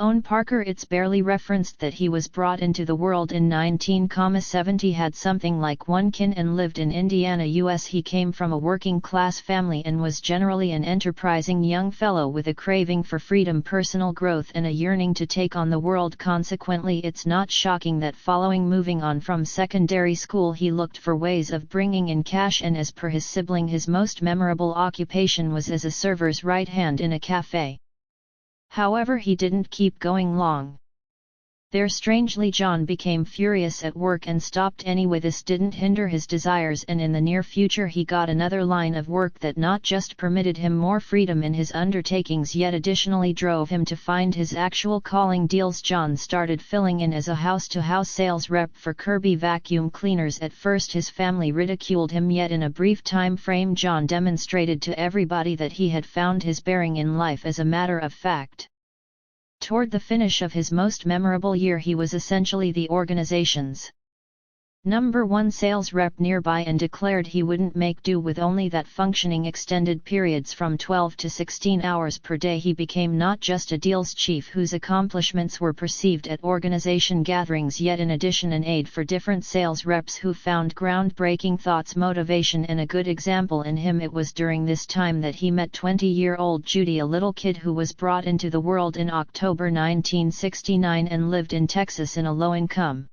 Owen Parker. It's barely referenced that he was brought into the world in 1970, had something like one kin and lived in Indiana, US. He came from a working-class family and was generally an enterprising young fellow with a craving for freedom, personal growth and a yearning to take on the world. Consequently, it's not shocking that following moving on from secondary school he looked for ways of bringing in cash, and as per his sibling, his most memorable occupation was as a server's right hand in a cafe. However, he didn't keep going long. There, strangely, John became furious at work and stopped anyway. This didn't hinder his desires, and in the near future he got another line of work that not just permitted him more freedom in his undertakings, yet additionally drove him to find his actual calling. Deals. John started filling in as a house-to-house sales rep for Kirby vacuum cleaners. At first his family ridiculed him, yet in a brief time frame John demonstrated to everybody that he had found his bearing in life. As a matter of fact, toward the finish of his most memorable year he was essentially the organization's #1 sales rep nearby, and declared he wouldn't make do with only that. Functioning extended periods from 12 to 16 hours per day, he became not just a deals chief whose accomplishments were perceived at organization gatherings, yet in addition an aide for different sales reps who found groundbreaking thoughts, motivation and a good example in him. It was during this time that he met 20-year-old Judy, a little kid who was brought into the world in October 1969 and lived in Texas in a low-income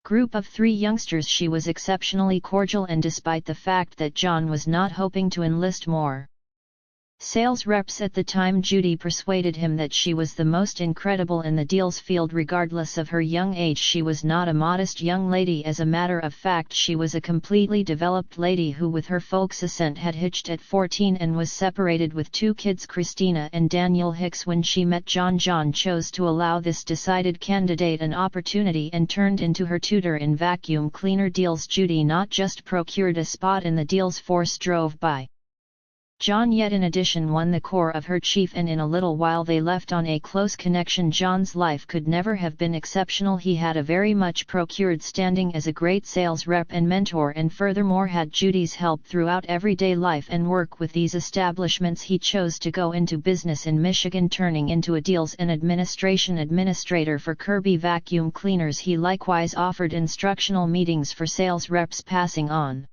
group of 3 youngsters. She was exceptionally cordial, and despite the fact that John was not hoping to enlist more sales reps at the time, Judy persuaded him that she was the most incredible in the deals field. Regardless of her young age, she was not a modest young lady. As a matter of fact, she was a completely developed lady who, with her folks' assent, had hitched at 14 and was separated with 2 kids, Christina and Daniel Hicks. When she met John, John chose to allow this decided candidate an opportunity and turned into her tutor in vacuum cleaner deals. Judy not just procured a spot in the deals force drove by John, yet in addition won the core of her chief, and in a little while they left on a close connection. John's life could never have been exceptional. He had a very much procured standing as a great sales rep and mentor, and furthermore had Judy's help throughout everyday life and work with these establishments. He chose to go into business in Michigan, turning into a deals and administration administrator for Kirby vacuum cleaners. He likewise offered instructional meetings for sales reps, passing on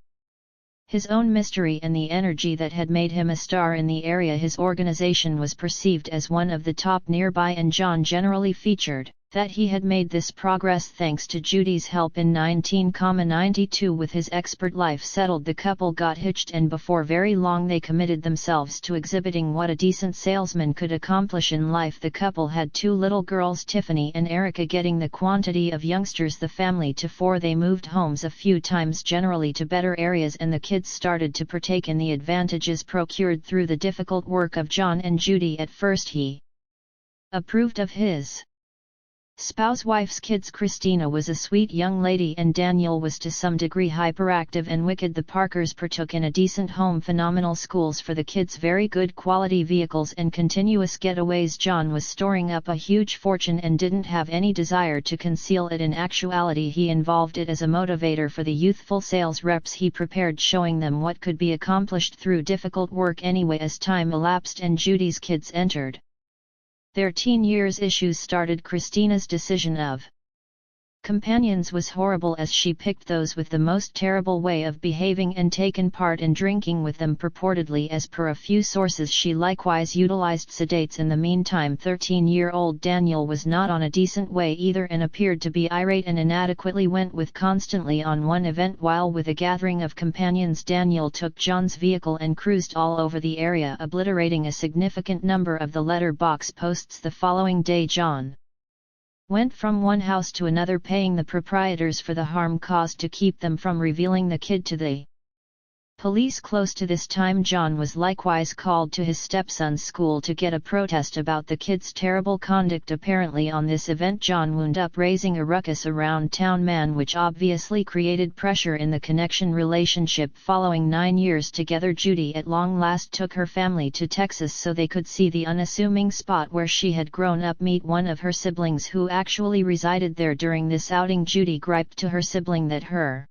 his own mystery and the energy that had made him a star in the area. His organization was perceived as one of the top nearby, and John generally featured that he had made this progress thanks to Judy's help. In 1992, with his expert life settled, the couple got hitched, and before very long they committed themselves to exhibiting what a decent salesman could accomplish in life. The couple had 2 little girls, Tiffany and Erica. Getting the quantity of youngsters the family to 4, they moved homes a few times, generally to better areas, and the kids started to partake in the advantages procured through the difficult work of John and Judy. At first he approved of his wife's kids. Christina was a sweet young lady, and Daniel was to some degree hyperactive and wicked. The Parkers partook in a decent home, phenomenal schools for the kids, very good quality vehicles and continuous getaways. John was storing up a huge fortune and didn't have any desire to conceal it. In actuality, he involved it as a motivator for the youthful sales reps he prepared, showing them what could be accomplished through difficult work anyway. As time elapsed and Judy's kids entered their teen years, issues started. Christina's decision of companions was horrible, as she picked those with the most terrible way of behaving and taken part in drinking with them. Purportedly, as per a few sources, she likewise utilized sedates. In the meantime, 13-year-old Daniel was not on a decent way either, and appeared to be irate and inadequately went with constantly. On one event, while with a gathering of companions, Daniel took John's vehicle and cruised all over the area, obliterating a significant number of the letterbox posts. The following day, John went from one house to another, paying the proprietors for the harm caused to keep them from revealing the kid to the police. Close to this time, John was likewise called to his stepson's school to get a protest about the kid's terrible conduct. Apparently on this event, John wound up raising a ruckus around town, which obviously created pressure in the connection relationship. Following 9 years together, Judy at long last took her family to Texas so they could see the unassuming spot where she had grown up, meet one of her siblings who actually resided there. During this outing, Judy griped to her sibling that her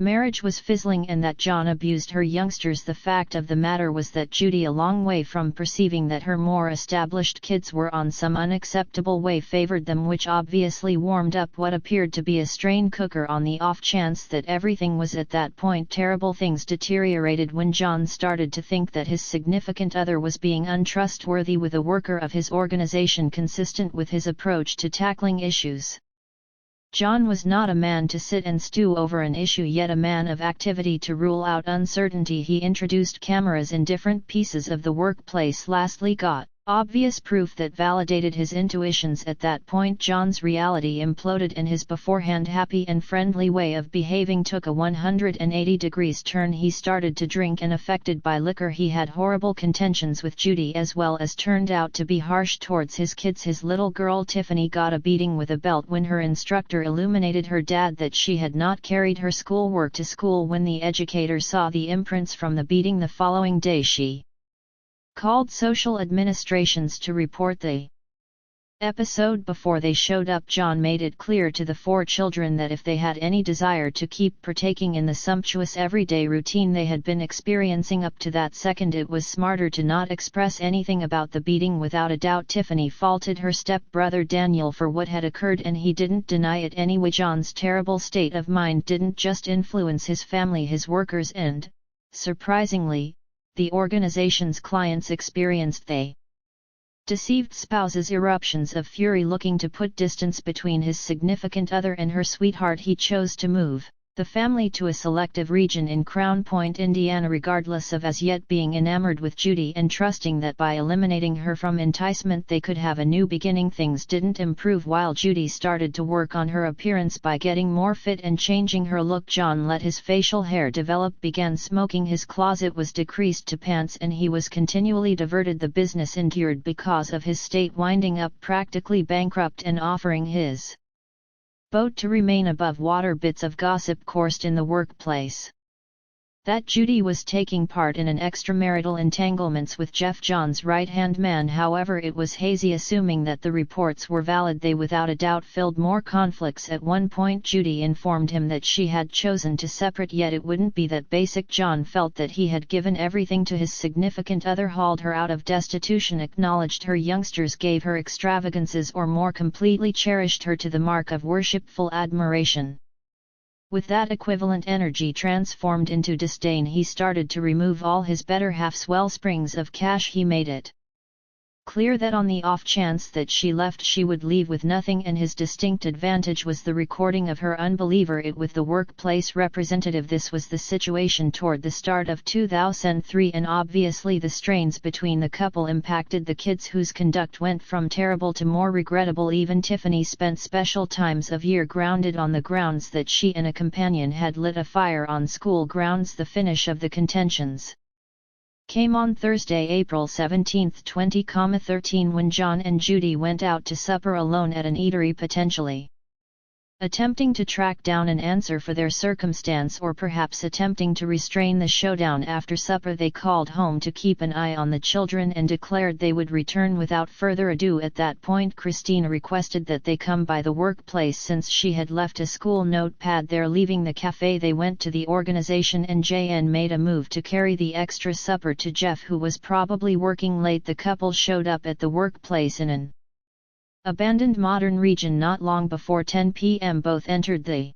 marriage was fizzling and that John abused her youngsters. The fact of the matter was that Judy, a long way from perceiving that her more established kids were on some unacceptable way, favored them, which obviously warmed up what appeared to be a strain cooker. On the off chance that everything was at that point terrible, things deteriorated when John started to think that his significant other was being untrustworthy with a worker of his organization consistent with his approach to tackling issues. John was not a man to sit and stew over an issue, yet a man of activity to rule out uncertainty. He introduced cameras in different pieces of the workplace, lastly got obvious proof that validated his intuitions. At that point John's reality imploded and his beforehand happy and friendly way of behaving took a 180 degrees turn. He started to drink, and affected by liquor he had horrible contentions with Judy, as well as turned out to be harsh towards his kids. His little girl Tiffany got a beating with a belt when her instructor illuminated her dad that she had not carried her schoolwork to school. When the educator saw the imprints from the beating the following day, she called social administrations to report the episode. Before they showed up, John made it clear to the 4 children that if they had any desire to keep partaking in the sumptuous everyday routine they had been experiencing up to that second, it was smarter to not express anything about the beating. Without a doubt Tiffany faulted her step-brother Daniel for what had occurred, and he didn't deny it anyway. John's terrible state of mind didn't just influence his family, his workers, and, surprisingly, the organization's clients experienced the deceived spouse's eruptions of fury. Looking to put distance between his significant other and her sweetheart, he chose to move the family to a selective region in Crown Point, Indiana, regardless of as yet being enamored with Judy and trusting that by eliminating her from enticement they could have a new beginning. Things didn't improve while Judy started to work on her appearance by getting more fit and changing her look. John let his facial hair develop, began smoking, his closet was decreased to pants, and he was continually diverted. The business endured because of his state, winding up practically bankrupt and offering his boat to remain above water. Bits of gossip coursed in the workplace that Judy was taking part in an extramarital entanglements with Jeff, John's right-hand man. However, it was hazy. Assuming that the reports were valid, they without a doubt filled more conflicts. At one point Judy informed him that she had chosen to separate, yet it wouldn't be that basic. John felt that he had given everything to his significant other, hauled her out of destitution, acknowledged her youngsters, gave her extravagances, or more completely cherished her to the mark of worshipful admiration. With that equivalent energy transformed into disdain, he started to remove all his better half's wellsprings of cash. He made it clear that on the off chance that she left she would leave with nothing, and his distinct advantage was the recording of her unbeliever it with the workplace representative. This was the situation toward the start of 2003, and obviously the strains between the couple impacted the kids, whose conduct went from terrible to more regrettable. Even Tiffany spent special times of year grounded on the grounds that she and a companion had lit a fire on school grounds. The finish of the contentions came on Thursday, April 17, 2013, when John and Judy went out to supper alone at an eatery, potentially attempting to track down an answer for their circumstance, or perhaps attempting to restrain the showdown. After supper they called home to keep an eye on the children and declared they would return without further ado. At that point Christina requested that they come by the workplace since she had left a school notepad there. Leaving the cafe they went to the organization, and JN made a move to carry the extra supper to Jeff, who was probably working late. The couple showed up at the workplace in an abandoned modern region not long before 10 p.m. Both entered the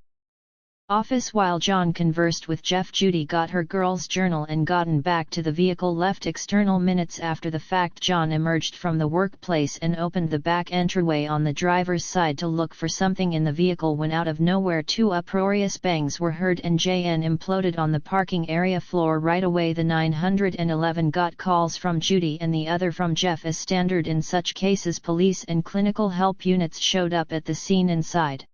office while John conversed with Jeff. Judy got her girl's journal and gotten back to the vehicle left external. Minutes after the fact, John emerged from the workplace and opened the back entryway on the driver's side to look for something in the vehicle when out of nowhere 2 uproarious bangs were heard and JN imploded on the parking area floor. Right away the 911 got calls from Judy and the other from Jeff. As standard in such cases, police and clinical help units showed up at the scene. Inside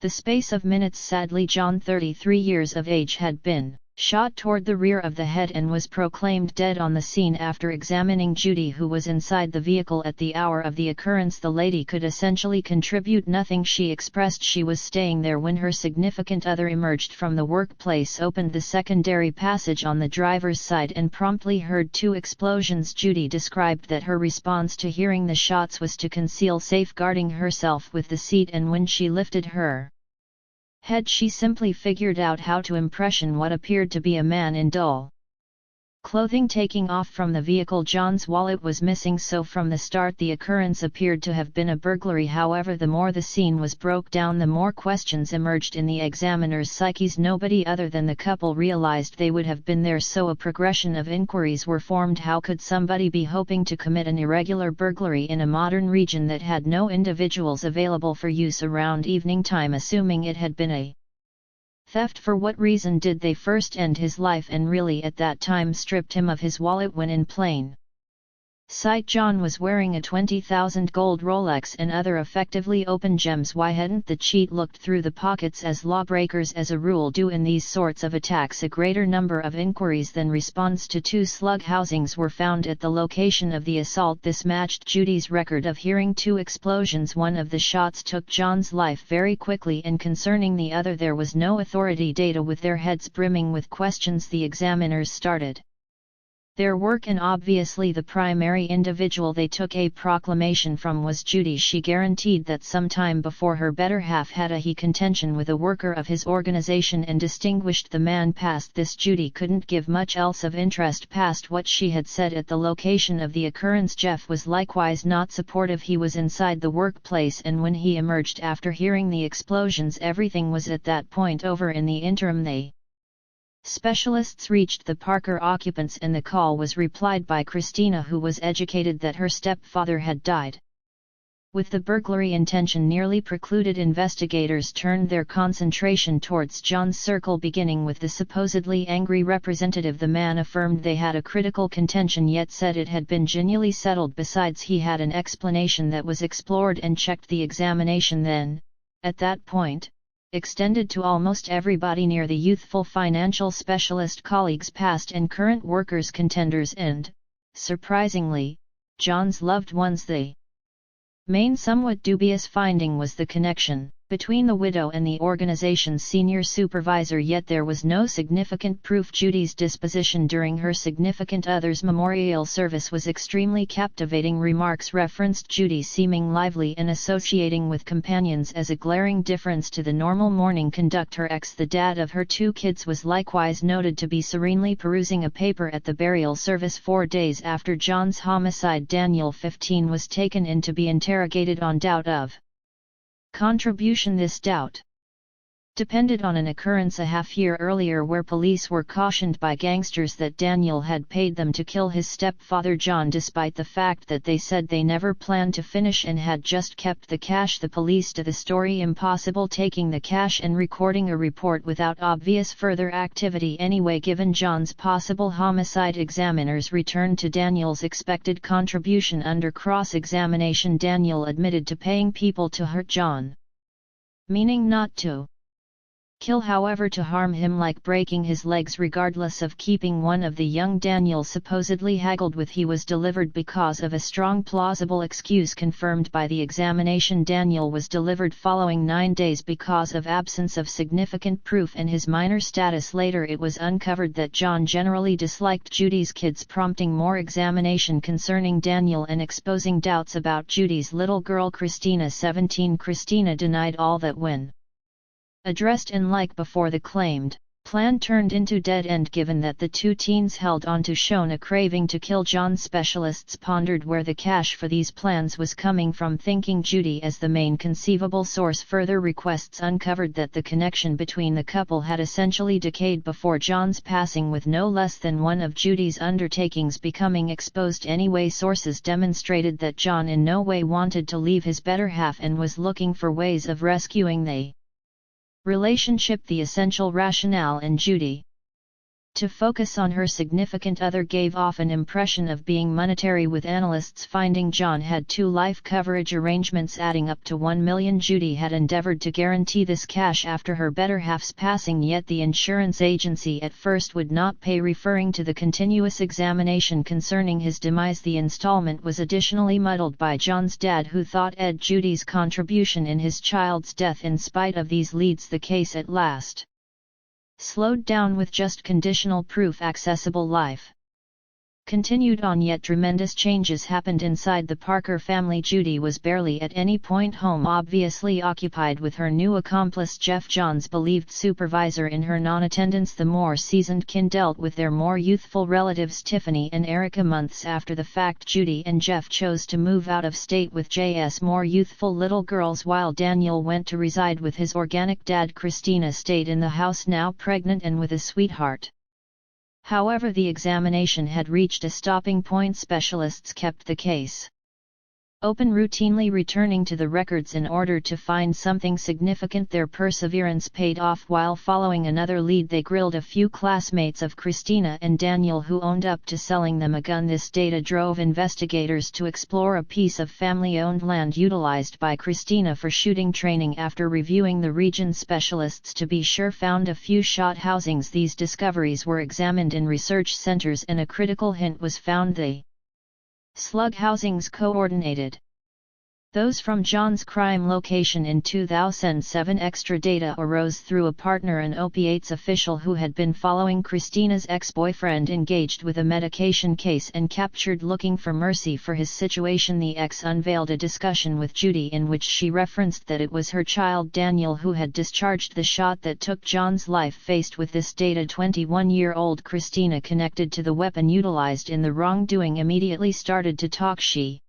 the space of minutes, sadly, John, 33 years of age, had been shot toward the rear of the head and was proclaimed dead on the scene. After examining Judy, who was inside the vehicle at the hour of the occurrence, the lady could essentially contribute nothing. She expressed she was staying there when her significant other emerged from the workplace, opened the secondary passage on the driver's side, and promptly heard 2 explosions. Judy described that her response to hearing the shots was to conceal, safeguarding herself with the seat, and when she lifted her Had she simply figured out how to impression what appeared to be a man in dull clothing taking off from the vehicle? John's wallet was missing, so from the start the occurrence appeared to have been a burglary. However, the more the scene was broke down, the more questions emerged in the examiner's psyches. Nobody other than the couple realized they would have been there, so a progression of inquiries were formed. How could somebody be hoping to commit an irregular burglary in a modern region that had no individuals available for use around evening time? Assuming it had been a theft, for what reason did they first end his life and really at that time stripped him of his wallet when in plain sight? John was wearing a 20,000 gold Rolex and other effectively open gems. Why hadn't the cheat looked through the pockets as lawbreakers as a rule do in these sorts of attacks? A greater number of inquiries than response to 2 slug housings were found at the location of the assault. This matched Judy's record of hearing 2 explosions. One of the shots took John's life very quickly, and concerning the other there was no authority data. With their heads brimming with questions, the examiners started their work, and obviously the primary individual they took a proclamation from was Judy. She guaranteed that some time before her better half had a contention with a worker of his organization and distinguished the man. Past this, Judy couldn't give much else of interest past what she had said at the location of the occurrence. Jeff was likewise not supportive. He was inside the workplace, and when he emerged after hearing the explosions, everything was at that point over. In the interim, they specialists reached the Parker occupants, and the call was replied by Christina, who was educated that her stepfather had died. With the burglary intention nearly precluded, investigators turned their concentration towards John's circle, beginning with the supposedly angry representative. The man affirmed they had a critical contention, yet said it had been genuinely settled. Besides, he had an explanation that was explored and checked. The examination then, at that point, extended to almost everybody near the youthful financial specialist, colleagues, past and current workers, contenders, and, surprisingly, John's loved ones. The main somewhat dubious finding was the connection between the widow and the organization's senior supervisor, yet there was no significant proof. Judy's disposition during her significant other's memorial service was extremely captivating. Remarks referenced Judy seeming lively and associating with companions as a glaring difference to the normal morning conduct. Her ex, the dad of her 2 kids, was likewise noted to be serenely perusing a paper at the burial service 4 days after John's homicide. Daniel, 15, was taken in to be interrogated on doubt of contribution. This doubt depended on an occurrence a half-year earlier where police were cautioned by gangsters that Daniel had paid them to kill his stepfather John, despite the fact that they said they never planned to finish and had just kept the cash. The police to the story impossible taking the cash and recording a report without obvious further activity anyway. Given John's possible homicide, examiners returned to Daniel's expected contribution. Under cross-examination, Daniel admitted to paying people to hurt John, meaning not to kill, however to harm him, like breaking his legs. Regardless of keeping one of the young Daniel supposedly haggled with, he was delivered because of a strong plausible excuse confirmed by the examination. Daniel was delivered following 9 days because of absence of significant proof and his minor status. Later it was uncovered that John generally disliked Judy's kids, prompting more examination concerning Daniel and exposing doubts about Judy's little girl Christina, 17. Christina denied all that when addressed, and like before, the claimed plan turned into dead end given that the 2 teens held on to shown a craving to kill John. Specialists pondered where the cash for these plans was coming from, thinking Judy as the main conceivable source. Further requests uncovered that the connection between the couple had essentially decayed before John's passing, with no less than one of Judy's undertakings becoming exposed anyway. Sources demonstrated that John in no way wanted to leave his better half and was looking for ways of rescuing the relationship. The essential rationale in Judy to focus on her significant other gave off an impression of being monetary, with analysts finding John had 2 life coverage arrangements adding up to $1 million. Judy had endeavored to guarantee this cash after her better half's passing, yet the insurance agency at first would not pay, referring to the continuous examination concerning his demise. The installment was additionally muddled by John's dad, who thought Judy's contribution in his child's death. In spite of these leads, the case at last slowed down with just conditional proof accessible. Life continued on, yet tremendous changes happened inside the Parker family. Judy was barely at any point home, obviously occupied with her new accomplice Jeff, John's believed supervisor. In her non-attendance, the more seasoned kin dealt with their more youthful relatives Tiffany and Erica. Months after the fact, Judy and Jeff chose to move out of state with J's more youthful little girls, while Daniel went to reside with his organic dad. Christina stayed in the house, now pregnant and with a sweetheart. However, the examination had reached a stopping point. Specialists kept the case open, routinely returning to the records in order to find something significant. Their perseverance paid off. While following another lead, they grilled a few classmates of Christina and Daniel who owned up to selling them a gun. This data drove investigators to explore a piece of family-owned land utilized by Christina for shooting training. After reviewing the region, specialists to be sure found a few shot housings. These discoveries were examined in research centers and a critical hint was found: the slug housings coordinated those from John's crime location in 2007. Extra data arose through a partner, an opiates official who had been following Christina's ex-boyfriend engaged with a medication case and captured looking for mercy for his situation. The ex unveiled a discussion with Judy in which she referenced that it was her child Daniel who had discharged the shot that took John's life. Faced with this data, 21-year-old Christina, connected to the weapon utilized in the wrongdoing, immediately started to talk. She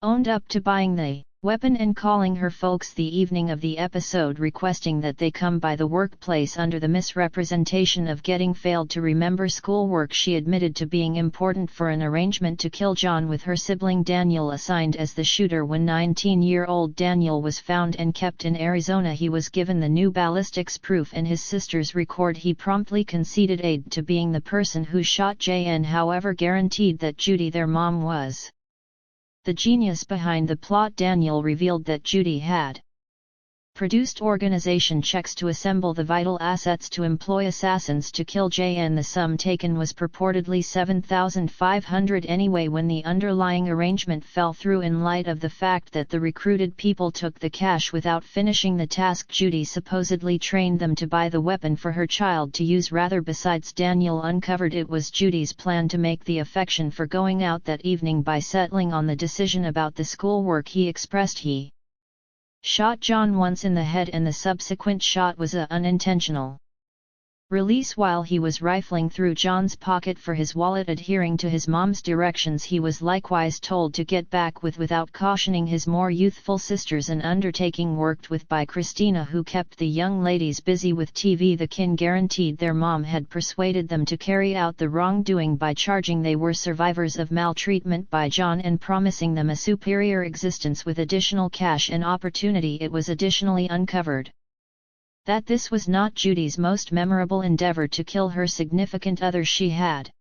owned up to buying the weapon and calling her folks the evening of the episode, requesting that they come by the workplace under the misrepresentation of getting failed to remember schoolwork. She admitted to being important for an arrangement to kill John, with her sibling Daniel assigned as the shooter. When 19-year-old Daniel was found and kept in Arizona, he was given the new ballistics proof and his sister's record. He promptly conceded aid to being the person who shot JN, however guaranteed that Judy, their mom, was the genius behind the plot. Daniel revealed that Judy had produced organization checks to assemble the vital assets to employ assassins to kill JN. The sum taken was purportedly $7,500 anyway. When the underlying arrangement fell through in light of the fact that the recruited people took the cash without finishing the task, Judy supposedly trained them to buy the weapon for her child to use. Rather, besides, Daniel uncovered it was Judy's plan to make the affection for going out that evening by settling on the decision about the schoolwork. He expressed he shot John once in the head and the subsequent shot was a unintentional release. While he was rifling through John's pocket for his wallet, adhering to his mom's directions, he was likewise told to get back without cautioning his more youthful sisters, an undertaking worked with by Christina, who kept the young ladies busy with TV. The kin guaranteed their mom had persuaded them to carry out the wrongdoing by charging they were survivors of maltreatment by John and promising them a superior existence with additional cash and opportunity. It was additionally uncovered that this was not Judy's most memorable endeavor to kill her significant other. She had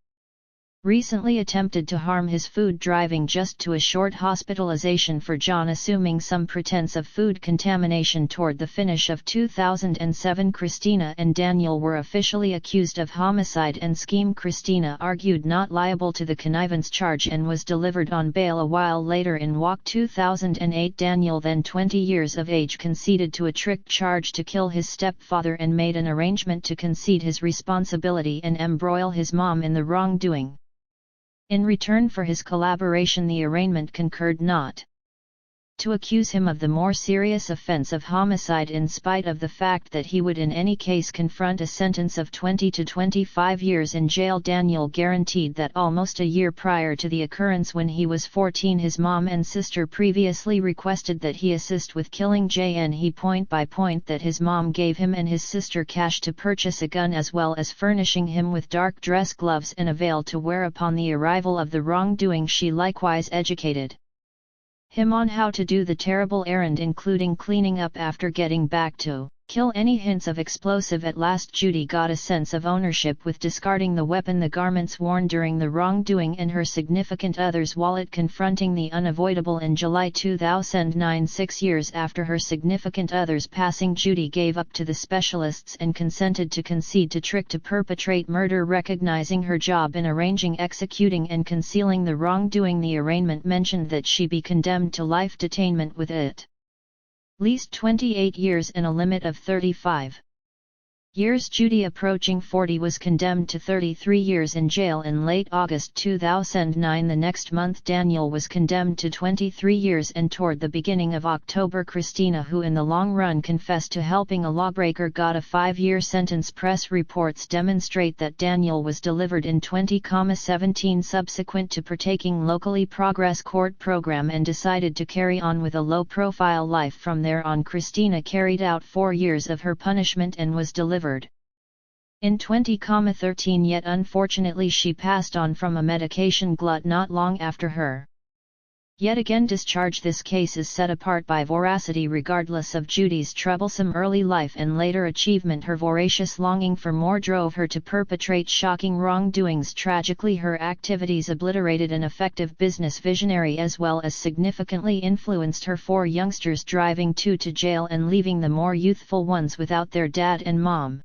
recently attempted to harm his food, driving just to a short hospitalization for John, assuming some pretense of food contamination. Toward the finish of 2007, Christina and Daniel were officially accused of homicide and scheme. Christina argued not liable to the connivance charge and was delivered on bail a while later. In WAC 2008, Daniel, then 20 years of age, conceded to a trick charge to kill his stepfather and made an arrangement to concede his responsibility and embroil his mom in the wrongdoing. In return for his collaboration, the arraignment concurred not to accuse him of the more serious offense of homicide, in spite of the fact that he would in any case confront a sentence of 20 to 25 years in jail. Daniel guaranteed that almost a year prior to the occurrence, when he was 14, his mom and sister previously requested that he assist with killing JN. He point by point that his mom gave him and his sister cash to purchase a gun, as well as furnishing him with dark dress, gloves and a veil to wear. Upon the arrival of the wrongdoing, she likewise educated him on how to do the terrible errand, including cleaning up after getting back to kill any hints of explosive. At last, Judy got a sense of ownership with discarding the weapon, the garments worn during the wrongdoing, and her significant other's wallet. Confronting the unavoidable in July 2009, 6 years after her significant other's passing, Judy gave up to the specialists and consented to concede to trick to perpetrate murder, recognizing her job in arranging, executing and concealing the wrongdoing. The arraignment mentioned that she be condemned to life detainment with at least 28 years and a limit of 35 years. Judy, approaching 40, was condemned to 33 years in jail in late August 2009. The next month Daniel was condemned to 23 years, and toward the beginning of October Christina, who in the long run confessed to helping a lawbreaker, got a 5-year sentence. Press reports demonstrate that Daniel was delivered in 2017 subsequent to partaking locally progress court program and decided to carry on with a low-profile life from there on. Christina carried out 4 years of her punishment and was delivered in 2013, yet unfortunately she passed on from a medication glut not long after her yet again discharge. This case is set apart by voracity. Regardless of Judy's troublesome early life and later achievement, her voracious longing for more drove her to perpetrate shocking wrongdoings. Tragically, her activities obliterated an effective business visionary as well as significantly influenced her 4 youngsters, driving 2 to jail and leaving the more youthful ones without their dad and mom.